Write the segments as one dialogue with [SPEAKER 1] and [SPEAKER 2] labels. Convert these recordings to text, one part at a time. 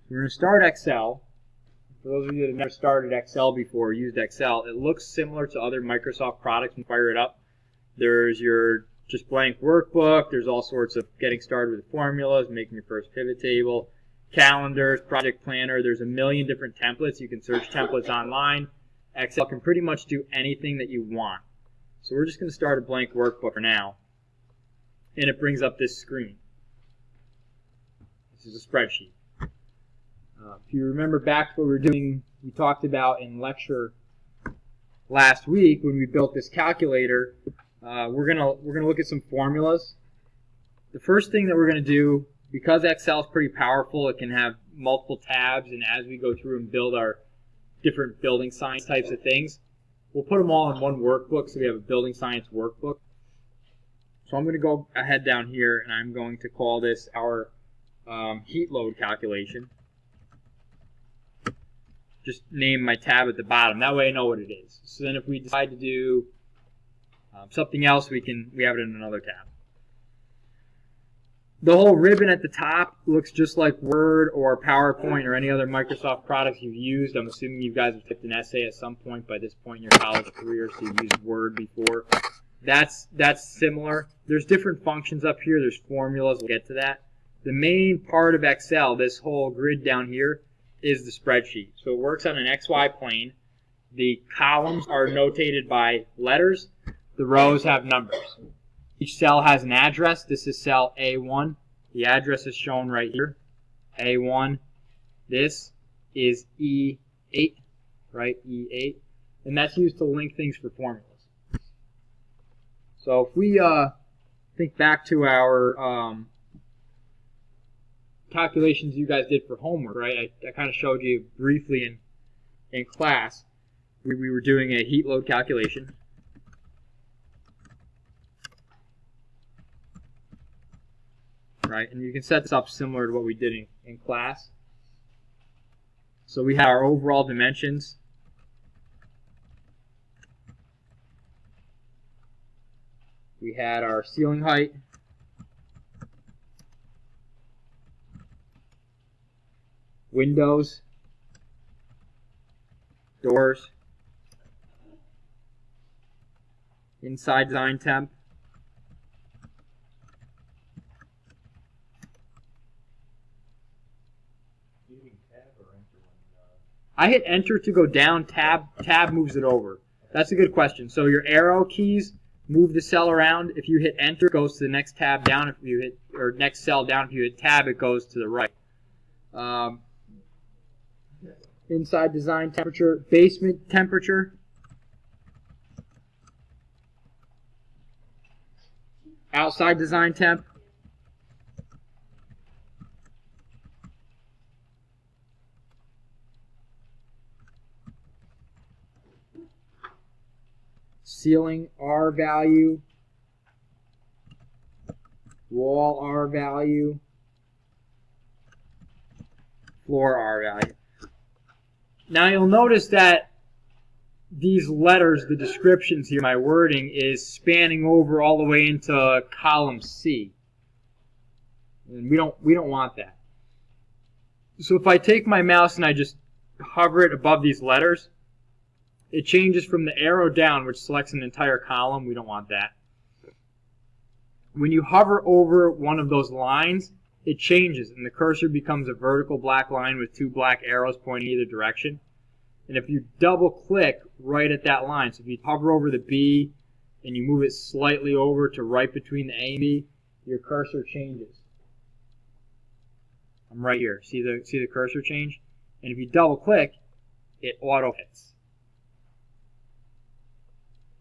[SPEAKER 1] We're going to start Excel. For those of you that have never started Excel before, used Excel, it looks similar to other Microsoft products when you fire it up. There's your just blank workbook. There's all sorts of getting started with formulas, making your first pivot table, calendars, project planner. There's a million different templates. You can search templates online. Excel can pretty much do anything that you want. So we're just going to start a blank workbook for now. And it brings up this screen. This is a spreadsheet. If you remember back to what we talked about in lecture last week when we built this calculator, we're gonna look at some formulas. The first thing that we're gonna do, because Excel is pretty powerful, it can have multiple tabs, and as we go through and build our different building science types of things, we'll put them all in one workbook, so we have a building science workbook. So I'm going to go ahead down here, and I'm going to call this our heat load calculation. Just name my tab at the bottom. That way I know what it is. So then if we decide to do something else, we have it in another tab. The whole ribbon at the top looks just like Word or PowerPoint or any other Microsoft products you've used. I'm assuming you guys have taken an essay at some point by this point in your college career, so you've used Word before. That's similar. There's different functions up here. There's formulas. We'll get to that. The main part of Excel, this whole grid down here, is the spreadsheet. So it works on an XY plane. The columns are notated by letters. The rows have numbers. Each cell has an address. This is cell A1. The address is shown right here. A1. This is E8, right? E8. And that's used to link things for formulas. So if we think back to our calculations you guys did for homework, right? I kind of showed you briefly in class. We were doing a heat load calculation. Right, and you can set this up similar to what we did in class. So we have our overall dimensions. We had our ceiling height. Windows. Doors. Inside design temp. I hit enter to go down, tab moves it over. That's a good question. So your arrow keys move the cell around. If you hit enter, it goes to the next tab down. If you hit, or next cell down, if you hit tab, it goes to the right. Inside design temperature, basement temperature. Outside design temp. Ceiling R value, wall R value, floor R value. Now you'll notice that these letters, the descriptions here, my wording is spanning over all the way into column C. And we don't want that. So if I take my mouse and I just hover it above these letters, it changes from the arrow down, which selects an entire column. We don't want that. When you hover over one of those lines, it changes, and the cursor becomes a vertical black line with two black arrows pointing either direction. And if you double-click right at that line, so if you hover over the B and you move it slightly over to right between the A and B, your cursor changes. I'm right here. See the cursor change? And if you double-click, it auto-hits.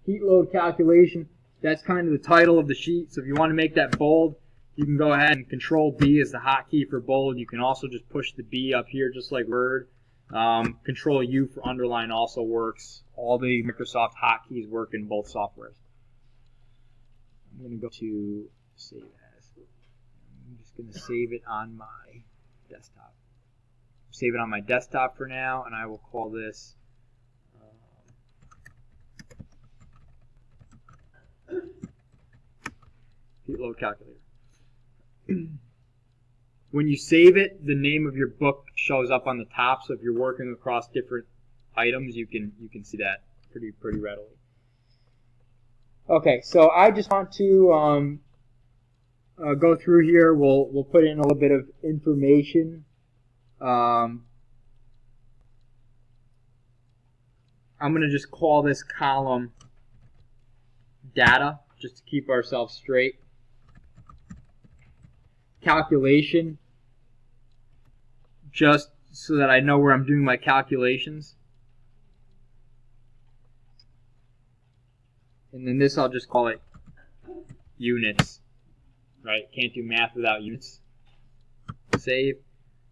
[SPEAKER 1] Heat load calculation, that's kind of the title of the sheet. So if you want to make that bold, you can go ahead and Control B is the hotkey for bold. You can also just push the B up here just like Word. Control U for underline also works. All the Microsoft hotkeys work in both softwares. I'm going to go to Save As. I'm just going to save it on my desktop. Save it on my desktop for now, and I will call this heat load calculator. When you save it, the name of your book shows up on the top. So if you're working across different items, you can see that pretty readily. Okay, so I just want to go through here. We'll put in a little bit of information. I'm going to just call this column data, just to keep ourselves straight. Calculation, just so that I know where I'm doing my calculations. And then this I'll just call it units. Right? Can't do math without units. Save.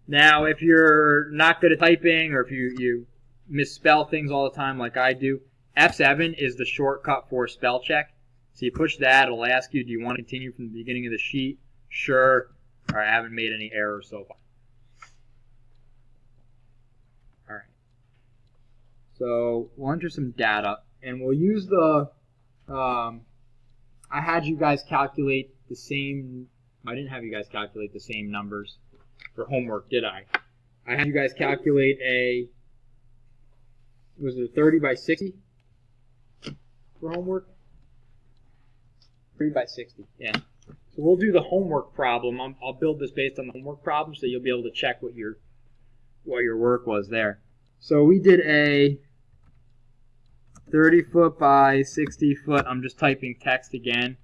[SPEAKER 1] Now, if you're not good at typing, or if you misspell things all the time like I do, F7 is the shortcut for spell check. So you push that, it'll ask you, do you want to continue from the beginning of the sheet? Sure. Or I haven't made any errors so far. Alright. So we'll enter some data, and we'll use the, I had you guys calculate the same, I didn't have you guys calculate the same numbers for homework, did I? I had you guys calculate was it a 30 by 60 for homework? 30 by 60, yeah. So we'll do the homework problem. I'll build this based on the homework problem, so you'll be able to check what your work was there. So we did a 30 foot by 60 foot. I'm just typing text again.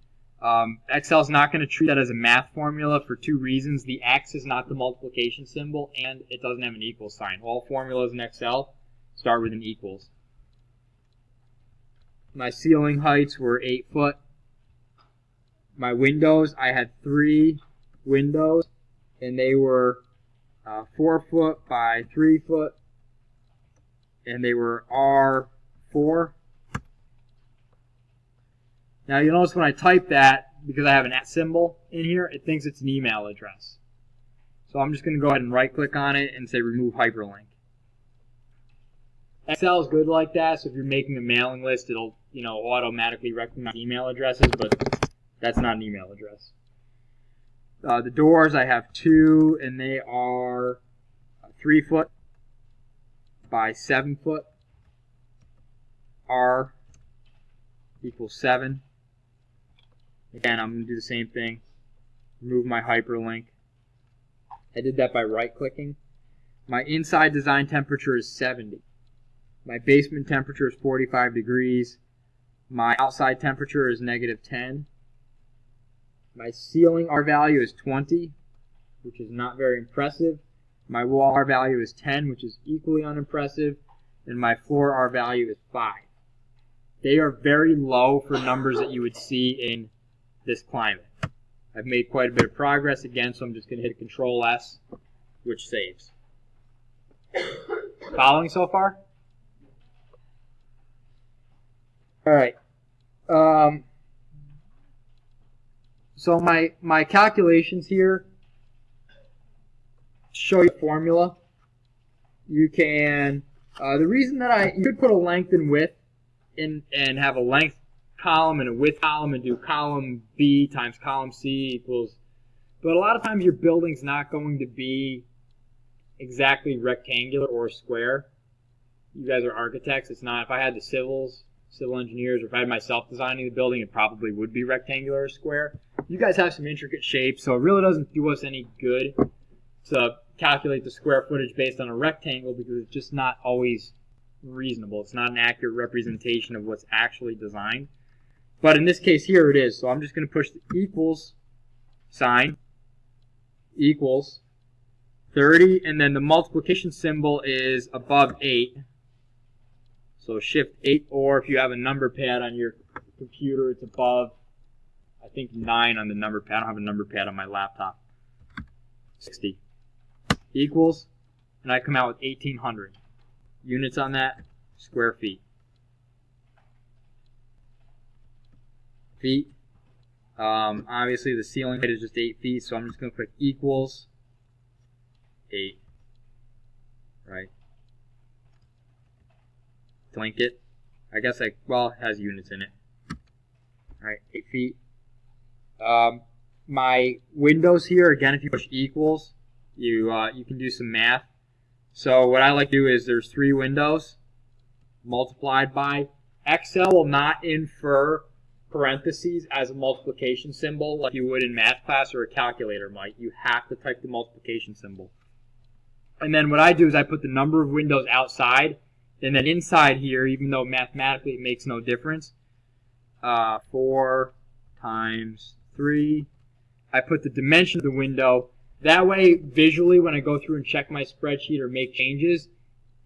[SPEAKER 1] Excel's not going to treat that as a math formula for two reasons. The X is not the multiplication symbol, and it doesn't have an equal sign. All formulas in Excel start with an equals. My ceiling heights were 8 foot. My windows, I had 3 windows, and they were 4 foot by 3 foot, and they were R4. Now you'll notice when I type that, because I have an @ symbol in here, it thinks it's an email address. So I'm just going to go ahead and right click on it and say remove hyperlink. Excel is good like that, so if you're making a mailing list, it'll automatically recognize email addresses, but that's not an email address. The doors, I have 2, and they are 3 foot by 7 foot. R equals 7. Again, I'm going to do the same thing. Remove my hyperlink. I did that by right-clicking. My inside design temperature is 70. My basement temperature is 45 degrees. My outside temperature is -10. My ceiling R value is 20, which is not very impressive. My wall R value is 10, which is equally unimpressive. And my floor R value is 5. They are very low for numbers that you would see in this climate. I've made quite a bit of progress again, so I'm just going to hit Control S, which saves. Following so far? All right. So my calculations here show you a formula. You can, the reason that you could put a length and width and have a length column and a width column and do column B times column C equals, but a lot of times your building's not going to be exactly rectangular or square. You guys are architects. It's not. If I had the civil engineers, or if I had myself designing the building, it probably would be rectangular or square. You guys have some intricate shapes, so it really doesn't do us any good to calculate the square footage based on a rectangle, because it's just not always reasonable. It's not an accurate representation of what's actually designed. But in this case here it is, so I'm just going to push the equals sign, equals 30, and then the multiplication symbol is above 8. So shift 8, or if you have a number pad on your computer, it's above, I think, 9 on the number pad. I don't have a number pad on my laptop. 60 equals, and I come out with 1,800 units on that, square feet. Feet. Obviously the ceiling height is just 8 feet, so I'm just going to click equals 8. Right. To link it. I guess it has units in it. Alright, 8 feet. My windows here, again, if you push equals, you can do some math. So what I like to do is there's 3 windows multiplied by. Excel will not infer parentheses as a multiplication symbol like you would in math class or a calculator might. You have to type the multiplication symbol. And then what I do is I put the number of windows outside, and then inside here, even though mathematically it makes no difference, 4 times 3, I put the dimension of the window. That way, visually, when I go through and check my spreadsheet or make changes,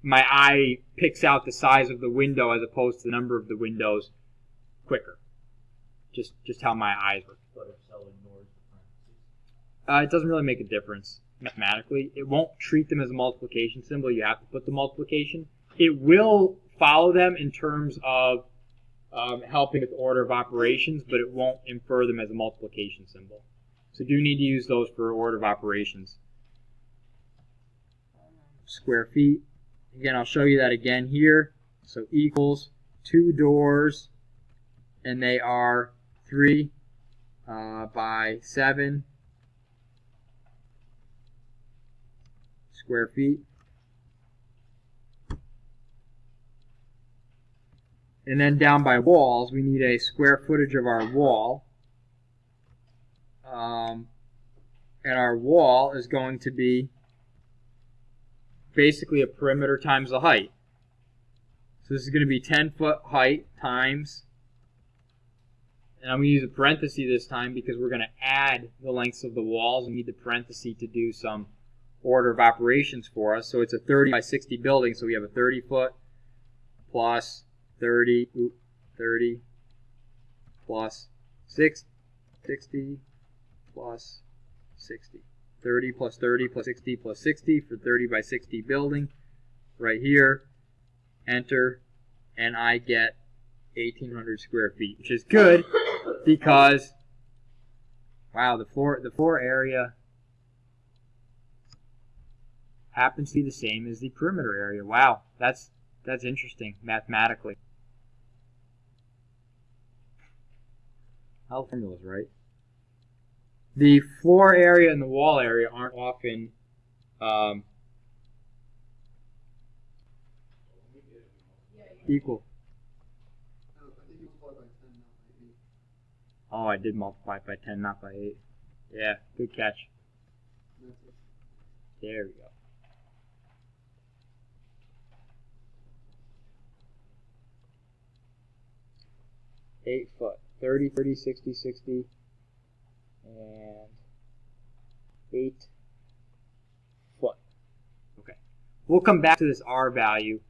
[SPEAKER 1] my eye picks out the size of the window as opposed to the number of the windows quicker. Just how my eyes work.
[SPEAKER 2] But Excel ignores the parentheses.
[SPEAKER 1] It doesn't really make a difference mathematically. It won't treat them as a multiplication symbol. You have to put the multiplication. It will follow them in terms of helping with order of operations, but it won't infer them as a multiplication symbol. So do need to use those for order of operations. Square feet. Again, I'll show you that again here. So equals 2 doors, and they are 3 by 7 square feet. And then down by walls, we need a square footage of our wall. And our wall is going to be basically a perimeter times the height. So this is going to be 10-foot height times, and I'm going to use a parenthesis this time because we're going to add the lengths of the walls and need the parenthesis to do some order of operations for us. So it's a 30 by 60 building, so we have a 30-foot plus 30 plus 60 plus 60. 30 plus 30 plus 60 plus 60 for 30 by 60 building. Right here, enter, and I get 1,800 square feet, which is good because, wow, the floor area happens to be the same as the perimeter area. Wow, that's interesting mathematically. How the formula's right. The floor area and the wall area aren't often equal. Oh, I did multiply it by 10, not by 8. Yeah, good catch. There we go. Eight foot. 30, 30, 60, 60. And 8 foot. Okay. We'll come back to this R value.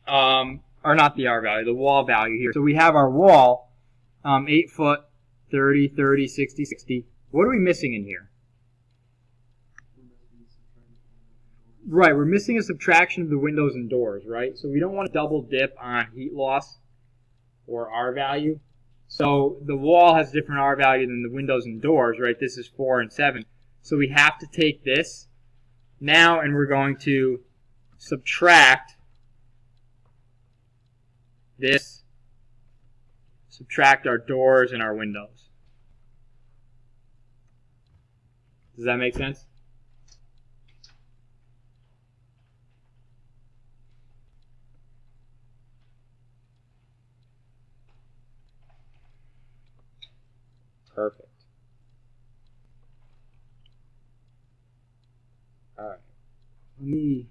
[SPEAKER 1] Or not the R value, the wall value here. So we have our wall, 8 foot, 30, 30, 60, 60. What are we missing in here? Right, we're missing a subtraction of the windows and doors, right? So we don't want to double dip on heat loss or R value. So the wall has a different R value than the windows and doors, right? This is 4 and 7. So we have to take this now and we're going to subtract this, subtract our doors and our windows. Does that make sense? Perfect. All right. Let me